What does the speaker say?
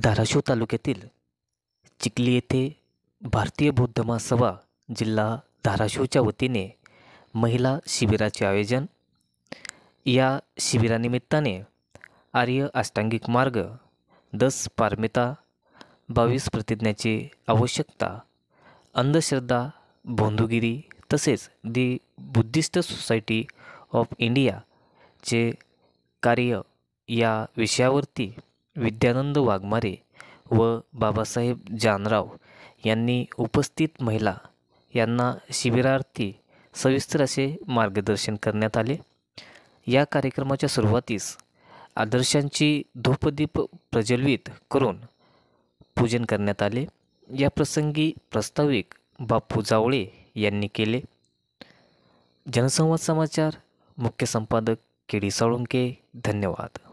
धाराशिव तालुक्यातील चिखली येथे भारतीय बौद्ध महासभा जिल्हा धाराशिवच्या वतीने महिला शिबिराचे आयोजन. या शिबिरानिमित्ताने आर्य अष्टांगिक मार्ग, 10 पारमिता, 22 प्रतिज्ञाची आवश्यकता, अंधश्रद्धा, भोंदूगिरी तसेच दी बुद्धिस्ट सोसायटी ऑफ इंडियाचे कार्य या विषयावरती विद्यानंद वाघमारे व बाबासाहेब जानराव यांनी उपस्थित महिला यांना शिबिरार्थी सविस्तर असे मार्गदर्शन करण्यात आले. या कार्यक्रमाच्या सुरुवातीस आदर्शांची धूपदीप प्रज्वलित करून पूजन करण्यात आले. या प्रसंगी प्रास्ताविक बापू जावळे यांनी केले. जनसंवाद समाचार मुख्य संपादक के डी साळुंके. धन्यवाद.